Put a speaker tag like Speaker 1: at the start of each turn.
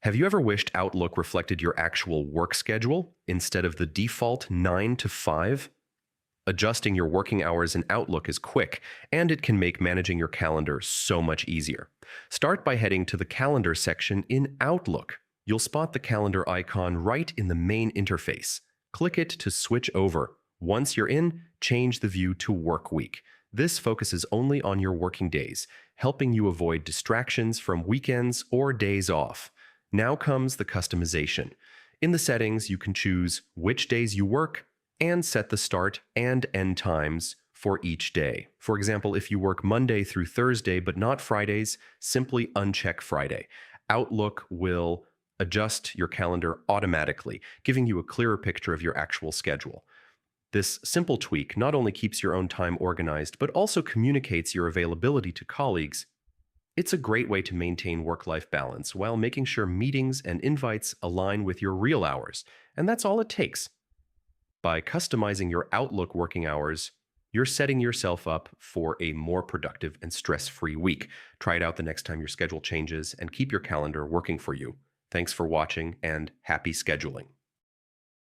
Speaker 1: Have you ever wished Outlook reflected your actual work schedule instead of the default 9 to 5? Adjusting your working hours in Outlook is quick, and it can make managing your calendar so much easier. Start by heading to the Calendar section in Outlook. You'll spot the calendar icon right in the main interface. Click it to switch over. Once you're in, change the view to Work Week. This focuses only on your working days, helping you avoid distractions from weekends or days off. Now comes the customization. In the settings, you can choose which days you work and set the start and end times for each day. For example, if you work Monday through Thursday but not Fridays, simply uncheck Friday. Outlook will adjust your calendar automatically, giving you a clearer picture of your actual schedule. This simple tweak not only keeps your own time organized, but also communicates your availability to colleagues. It's a great way to maintain work-life balance while making sure meetings and invites align with your real hours. And that's all it takes. By customizing your Outlook working hours, you're setting yourself up for a more productive and stress-free week. Try it out the next time your schedule changes and keep your calendar working for you. Thanks for watching and happy scheduling.